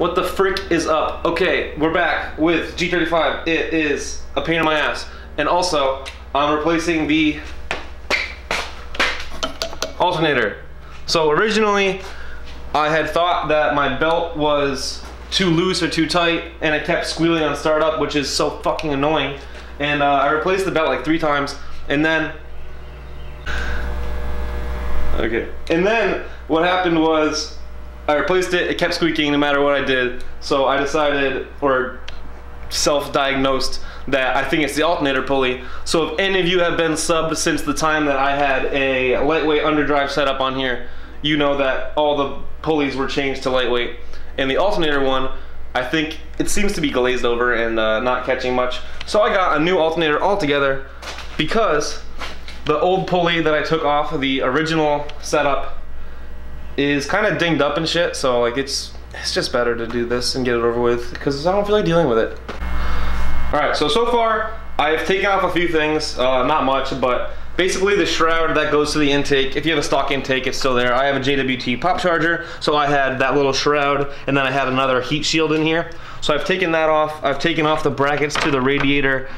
What the frick is up? Okay, we're back with G35. It is a pain in my ass. And also, I'm replacing the alternator. So originally, I had thought that my belt was too loose or too tight, and it kept squealing on startup, which is so fucking annoying. And I replaced the belt like 3 times, and then... Okay. And then, what happened was, I replaced it, it kept squeaking no matter what I did, so I decided, or self-diagnosed, that I think it's the alternator pulley. So if any of you have been subbed since the time that I had a lightweight underdrive setup on here, you know that all the pulleys were changed to lightweight. And the alternator one, I think it seems to be glazed over and not catching much. So I got a new alternator altogether because the old pulley that I took off of the original setup is kind of dinged up and shit, so like it's just better to do this and get it over with because I don't feel like dealing with it. Alright, so far I've taken off a few things, not much, but basically the shroud that goes to the intake, if you have a stock intake, it's still there. I have a JWT pop charger, so I had that little shroud, and then I had another heat shield in here. So I've taken that off. I've taken off the brackets to the radiator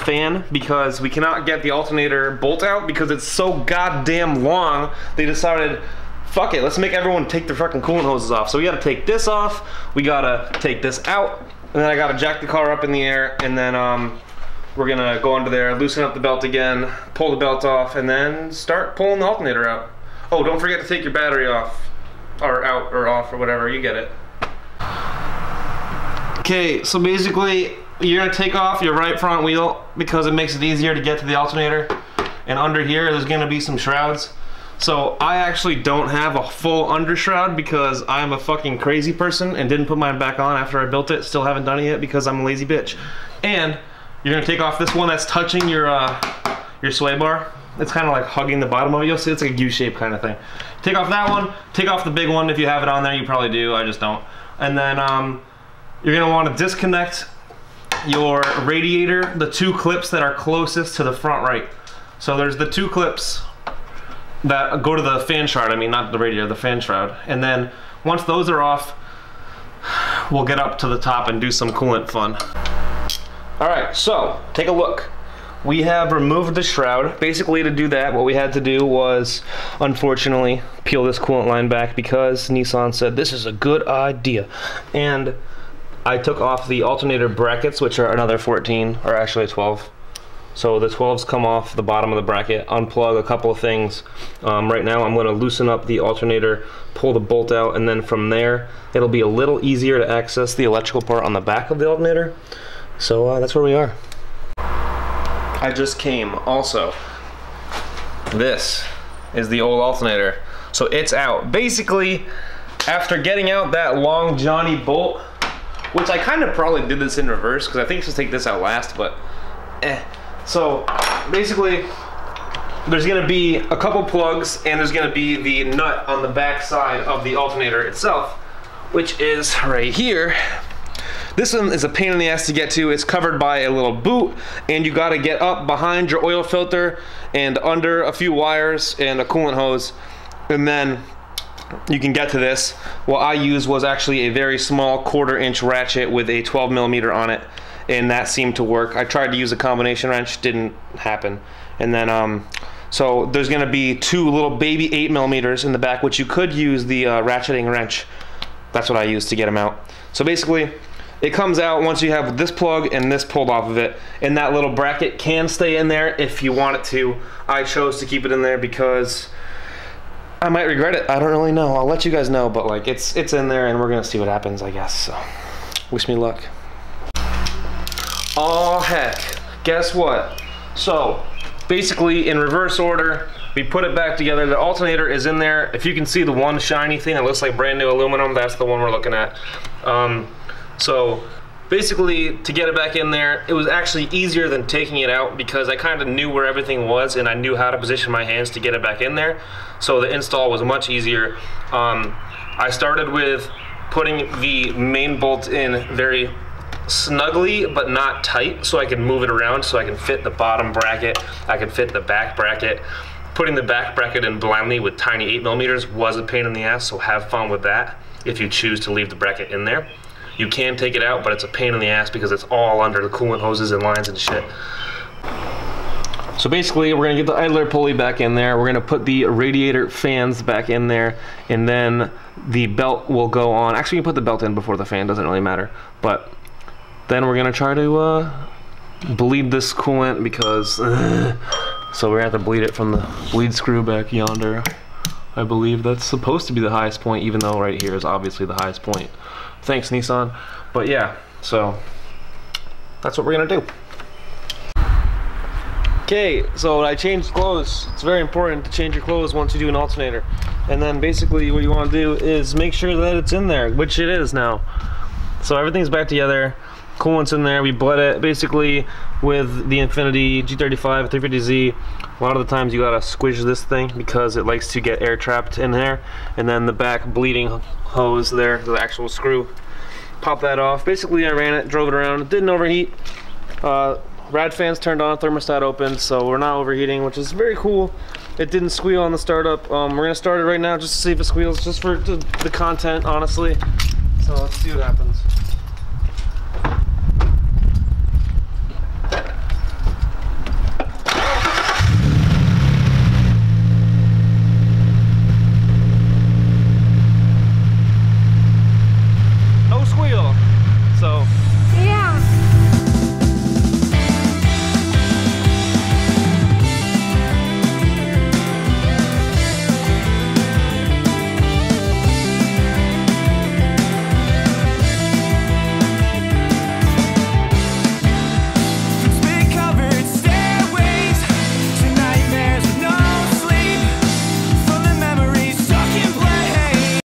fan because we cannot get the alternator bolt out because it's so goddamn long. They decided, fuck it, let's make everyone take their fucking coolant hoses off. So we gotta take this off, we gotta take this out, and then I gotta jack the car up in the air, and then we're gonna go under there, loosen up the belt again, pull the belt off, and then start pulling the alternator out. Oh, don't forget to take your battery off, or out, or off, or whatever, you get it. Okay, so basically, you're gonna take off your right front wheel because it makes it easier to get to the alternator. And under here, there's gonna be some shrouds. So I actually don't have a full undershroud because I'm a fucking crazy person and didn't put mine back on after I built it. Still haven't done it yet because I'm a lazy bitch. And you're gonna take off this one that's touching your sway bar. It's kind of like hugging the bottom of it. You'll see it's like a U-shape kind of thing. Take off that one, take off the big one if you have it on there. You probably do, I just don't. And then you're gonna wanna disconnect your radiator, the 2 clips that are closest to the front right. So there's the 2 clips that go to the fan shroud, I mean not the radiator, the fan shroud. And then once those are off, we'll get up to the top and do some coolant fun. Alright, so take a look. We have removed the shroud. Basically to do that, what we had to do was, unfortunately, peel this coolant line back because Nissan said this is a good idea. And I took off the alternator brackets, which are another 14, or actually 12. So the 12s come off the bottom of the bracket, unplug a couple of things. Right now I'm going to loosen up the alternator, pull the bolt out, and then from there it'll be a little easier to access the electrical part on the back of the alternator. So that's where we are. I just came also. This is the old alternator. So it's out. Basically, after getting out that long Johnny bolt, which I kind of probably did this in reverse because I think I should take this out last, but So basically, there's gonna be a couple plugs and there's gonna be the nut on the back side of the alternator itself, which is right here. This one is a pain in the ass to get to. It's covered by a little boot, and you gotta get up behind your oil filter and under a few wires and a coolant hose, and then you can get to this. What I used was actually a very small 1/4 inch ratchet with a 12mm on it, and that seemed to work. I tried to use a combination wrench, didn't happen. And then, so there's gonna be 2 little baby 8mm in the back, which you could use the ratcheting wrench. That's what I used to get them out. So basically, it comes out once you have this plug and this pulled off of it, and that little bracket can stay in there if you want it to. I chose to keep it in there because I might regret it. I don't really know. I'll let you guys know, but like it's in there and we're gonna see what happens, I guess. So wish me luck. Oh heck, guess what? So basically in reverse order, we put it back together. The alternator is in there. If you can see the one shiny thing that looks like brand new aluminum, that's the one we're looking at. So basically to get it back in there, it was actually easier than taking it out because I kind of knew where everything was and I knew how to position my hands to get it back in there. So the install was much easier. I started with putting the main bolt in very snugly but not tight so I can move it around so I can fit the bottom bracket, I can fit the back bracket. Putting the back bracket in blindly with tiny 8mm was a pain in the ass, so have fun with that. if you choose to leave the bracket in there. You can take it out, but it's a pain in the ass because it's all under the coolant hoses and lines and shit. So basically, we're gonna get the idler pulley back in there. We're gonna put the radiator fans back in there, and then the belt will go on. Actually, you can put the belt in before the fan, doesn't really matter. But then we're gonna try to bleed this coolant because, so we're gonna have to bleed it from the bleed screw back yonder. I believe that's supposed to be the highest point, even though right here is obviously the highest point. Thanks, Nissan. But yeah, so that's what we're gonna do. Okay, so I changed clothes. It's very important to change your clothes once you do an alternator. And then basically what you want to do is make sure that it's in there, which it is now. So everything's back together. Coolant's in there. We bled it basically with the Infiniti G35 350Z. A lot of the times you gotta squish this thing because it likes to get air trapped in there. And then the back bleeding hose there, the actual screw, pop that off. Basically I ran it, drove it around. It didn't overheat. Rad fans turned on, thermostat open, so we're not overheating, which is very cool. It didn't squeal on the startup. We're gonna start it right now just to see if it squeals, just for the content, honestly. So let's see what happens.